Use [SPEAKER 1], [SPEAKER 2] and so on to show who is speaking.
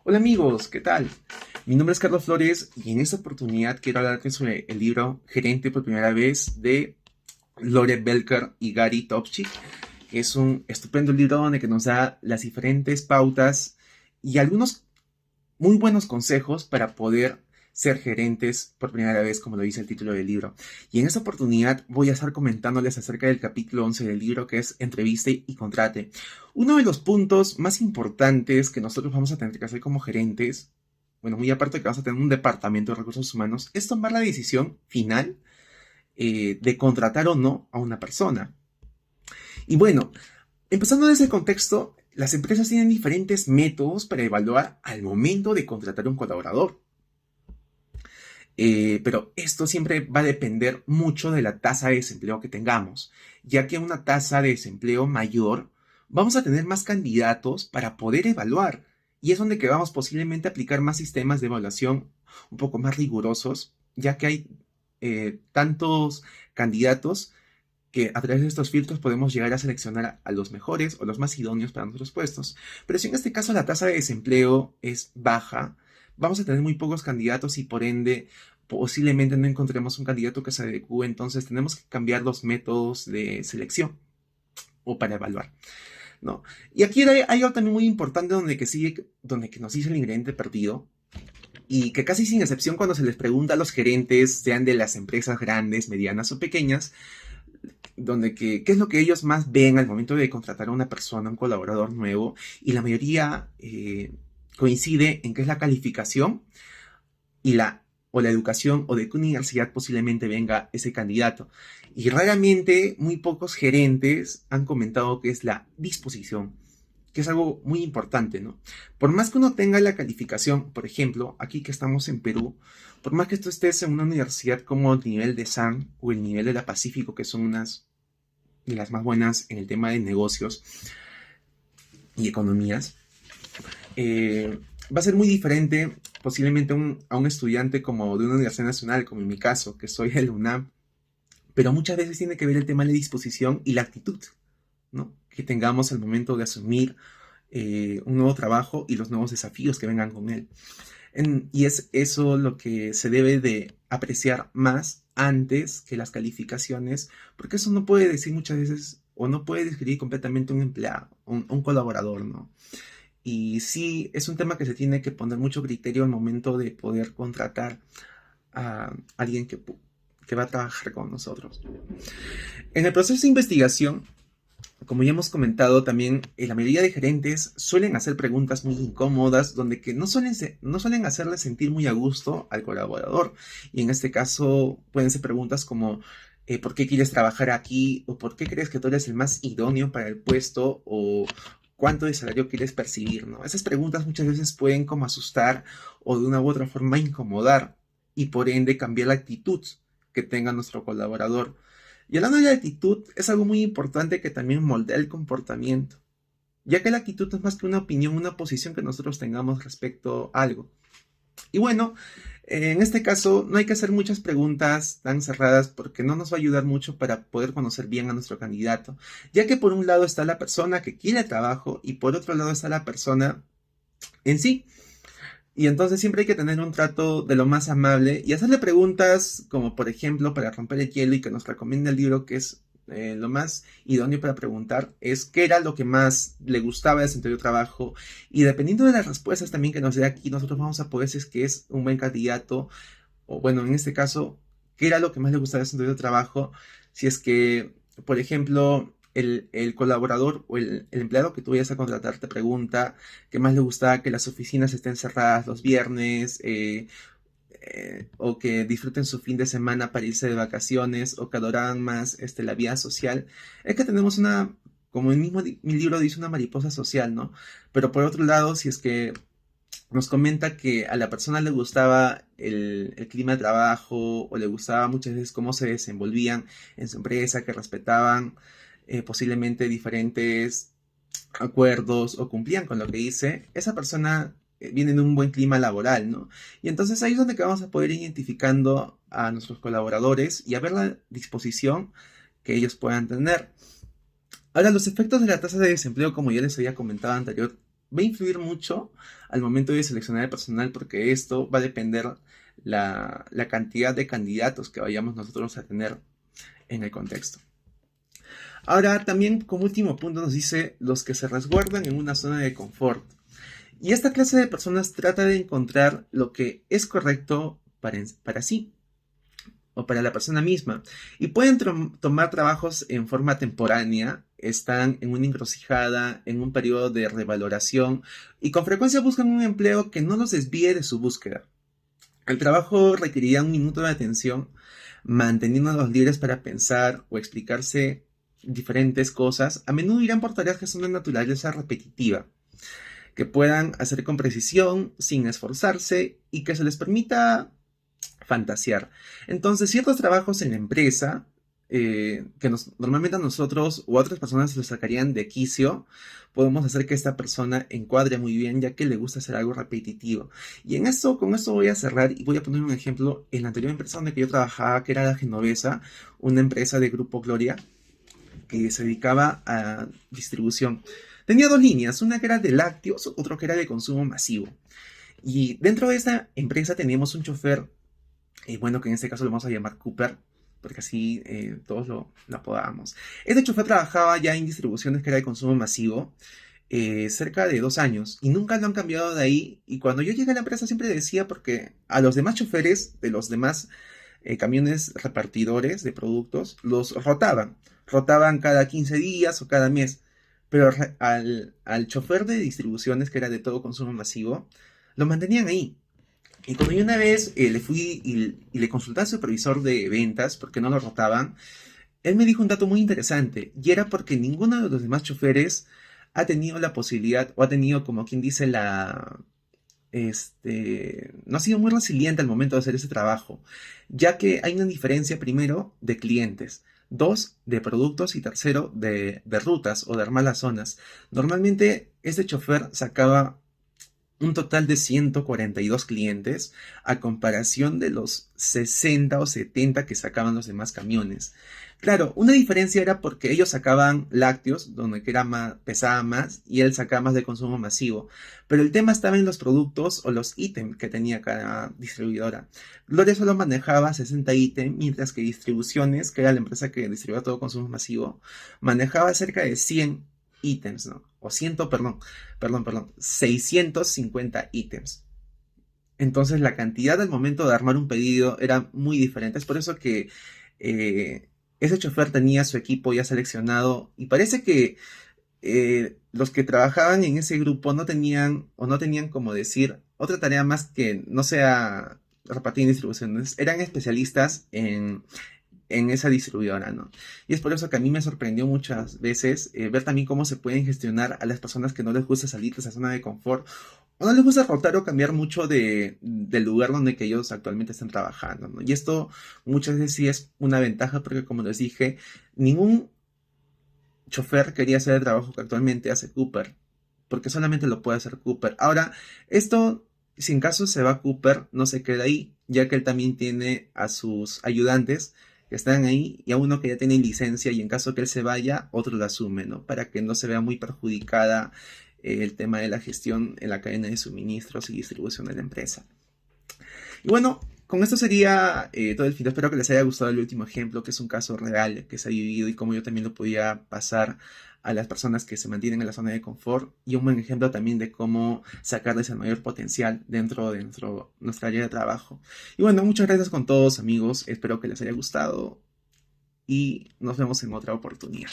[SPEAKER 1] Hola amigos, ¿qué tal? Mi nombre es Carlos Flores y en esta oportunidad quiero hablarte sobre el libro Gerente por primera vez de Lore Belker y Gary Topchik, que es un estupendo libro donde que nos da las diferentes pautas y algunos muy buenos consejos para poder ser gerentes por primera vez, como lo dice el título del libro. Y en esta oportunidad voy a estar comentándoles acerca del capítulo 11 del libro, que es Entreviste y Contrate. Uno de los puntos más importantes que nosotros vamos a tener que hacer como gerentes, bueno, muy aparte de que vamos a tener un departamento de recursos humanos, es tomar la decisión final de contratar o no a una persona. Y bueno, empezando desde el contexto, las empresas tienen diferentes métodos para evaluar al momento de contratar un colaborador. Pero esto siempre va a depender mucho de la tasa de desempleo que tengamos, ya que una tasa de desempleo mayor, vamos a tener más candidatos para poder evaluar. Y es donde que vamos posiblemente a aplicar más sistemas de evaluación un poco más rigurosos, ya que hay tantos candidatos que a través de estos filtros podemos llegar a seleccionar a los mejores o los más idóneos para nuestros puestos. Pero si en este caso la tasa de desempleo es baja, vamos a tener muy pocos candidatos y por ende posiblemente no encontremos un candidato que se adecue, entonces tenemos que cambiar los métodos de selección o para evaluar, ¿no? Y aquí hay algo también muy importante donde que nos dice el ingrediente perdido, y que casi sin excepción cuando se les pregunta a los gerentes, sean de las empresas grandes, medianas o pequeñas, donde qué es lo que ellos más ven al momento de contratar a una persona, un colaborador nuevo, y la mayoría coincide en que es la calificación y o la educación o de qué universidad posiblemente venga ese candidato. Y raramente, muy pocos gerentes han comentado que es la disposición, que es algo muy importante, ¿no? Por más que uno tenga la calificación, por ejemplo, aquí que estamos en Perú, por más que tú estés en una universidad como el nivel de SAN o el nivel de la Pacífico, que son unas de las más buenas en el tema de negocios y economías, va a ser muy diferente posiblemente a un estudiante como de una universidad nacional, como en mi caso, que soy el UNAM, pero muchas veces tiene que ver el tema de la disposición y la actitud, ¿no? Que tengamos al momento de asumir un nuevo trabajo y los nuevos desafíos que vengan con él. Y es eso lo que se debe de apreciar más antes que las calificaciones, porque eso no puede decir muchas veces o no puede describir completamente un empleado, un colaborador, ¿no? Y sí, es un tema que se tiene que poner mucho criterio al momento de poder contratar a alguien que va a trabajar con nosotros. En el proceso de investigación, como ya hemos comentado también, la mayoría de gerentes suelen hacer preguntas muy incómodas donde que no suelen hacerle sentir muy a gusto al colaborador. Y en este caso pueden ser preguntas como ¿por qué quieres trabajar aquí? ¿O por qué crees que tú eres el más idóneo para el puesto? ¿O cuánto de salario quieres percibir? ¿No? Esas preguntas muchas veces pueden como asustar o de una u otra forma incomodar y por ende cambiar la actitud que tenga nuestro colaborador. Y hablando de la actitud, es algo muy importante que también moldea el comportamiento, ya que la actitud no es más que una opinión, una posición que nosotros tengamos respecto a algo. Y bueno, en este caso no hay que hacer muchas preguntas tan cerradas porque no nos va a ayudar mucho para poder conocer bien a nuestro candidato, ya que por un lado está la persona que quiere trabajo y por otro lado está la persona en sí. Y entonces siempre hay que tener un trato de lo más amable y hacerle preguntas como por ejemplo para romper el hielo y que nos recomienda el libro que es lo más idóneo para preguntar es qué era lo que más le gustaba de su anterior trabajo y dependiendo de las respuestas también que nos dé aquí nosotros vamos a poder si es que es un buen candidato o bueno en este caso qué era lo que más le gustaba de su anterior trabajo si es que por ejemplo el colaborador o el empleado que tú vayas a contratar te pregunta qué más le gusta que las oficinas estén cerradas los viernes o que disfruten su fin de semana para irse de vacaciones o que adoraban más la vida social. Es que tenemos una, como el mismo mi libro dice, una mariposa social, ¿no? Pero por otro lado, si es que nos comenta que a la persona le gustaba el clima de trabajo o le gustaba muchas veces cómo se desenvolvían en su empresa, que respetaban posiblemente diferentes acuerdos o cumplían con lo que dice, esa persona viene de un buen clima laboral, ¿no? Y entonces ahí es donde que vamos a poder ir identificando a nuestros colaboradores y a ver la disposición que ellos puedan tener. Ahora, los efectos de la tasa de desempleo, como ya les había comentado va a influir mucho al momento de seleccionar el personal, porque esto va a depender la cantidad de candidatos que vayamos nosotros a tener en el contexto. Ahora, también como último punto nos dice los que se resguardan en una zona de confort. Y esta clase de personas trata de encontrar lo que es correcto para sí o para la persona misma. Y pueden tomar trabajos en forma temporánea, están en una encrucijada, en un periodo de revaloración y con frecuencia buscan un empleo que no los desvíe de su búsqueda. El trabajo requeriría un minuto de atención, manteniéndolos libres para pensar o explicarse diferentes cosas. A menudo irán por tareas que son de naturaleza repetitiva, que puedan hacer con precisión, sin esforzarse y que se les permita fantasear. Entonces, ciertos trabajos en la empresa normalmente a nosotros o a otras personas los sacarían de quicio, podemos hacer que esta persona encuadre muy bien, ya que le gusta hacer algo repetitivo. Y con esto voy a cerrar y voy a poner un ejemplo. En la anterior empresa donde yo trabajaba, que era la Genovesa, una empresa de Grupo Gloria, que se dedicaba a distribución. Tenía dos líneas, una que era de lácteos, otra que era de consumo masivo. Y dentro de esta empresa teníamos un chofer, bueno, que en este caso lo vamos a llamar Cooper, porque así todos lo apodábamos. Este chofer trabajaba ya en distribuciones que era de consumo masivo, cerca de 2 años, y nunca lo han cambiado de ahí. Y cuando yo llegué a la empresa siempre decía, porque a los demás choferes de los demás camiones repartidores de productos, los rotaban cada 15 días o cada mes, pero al chofer de distribuciones, que era de todo consumo masivo, lo mantenían ahí. Y cuando yo una vez le fui y le consulté al supervisor de ventas, porque no lo rotaban, él me dijo un dato muy interesante, y era porque ninguno de los demás choferes ha tenido la posibilidad, o ha tenido, como quien dice, no ha sido muy resiliente al momento de hacer ese trabajo, ya que hay una diferencia, primero, de clientes, dos, de productos y tercero, de rutas o de armar las zonas. Normalmente, este chofer sacaba un total de 142 clientes a comparación de los 60 o 70 que sacaban los demás camiones. Claro, una diferencia era porque ellos sacaban lácteos, donde pesaba más, y él sacaba más de consumo masivo. Pero el tema estaba en los productos o los ítems que tenía cada distribuidora. Gloria solo manejaba 60 ítems, mientras que Distribuciones, que era la empresa que distribuía todo consumo masivo, manejaba cerca de 100 ítems, ¿no? O 650 ítems. Entonces la cantidad al momento de armar un pedido era muy diferente. Es por eso que ese chofer tenía su equipo ya seleccionado, y parece que los que trabajaban en ese grupo no tenían como decir otra tarea más que no sea repartir distribuciones. Eran especialistas en esa distribuidora, ¿no? Y es por eso que a mí me sorprendió muchas veces ver también cómo se pueden gestionar a las personas que no les gusta salir de esa zona de confort, o no les gusta rotar o cambiar mucho del lugar donde que ellos actualmente están trabajando, ¿no? Y esto muchas veces sí es una ventaja, porque como les dije, ningún chofer quería hacer el trabajo que actualmente hace Cooper, porque solamente lo puede hacer Cooper. Ahora, esto, si en caso se va Cooper, no se queda ahí, ya que él también tiene a sus ayudantes que están ahí, y a uno que ya tiene licencia, y en caso que él se vaya, otro lo asume, ¿no? Para que no se vea muy perjudicada el tema de la gestión en la cadena de suministros y distribución de la empresa. Y bueno, con esto sería todo el fin. Espero que les haya gustado el último ejemplo, que es un caso real que se ha vivido y cómo yo también lo podía pasar a las personas que se mantienen en la zona de confort, y un buen ejemplo también de cómo sacarles el mayor potencial dentro de nuestra área de trabajo. Y bueno, muchas gracias con todos, amigos. Espero que les haya gustado y nos vemos en otra oportunidad.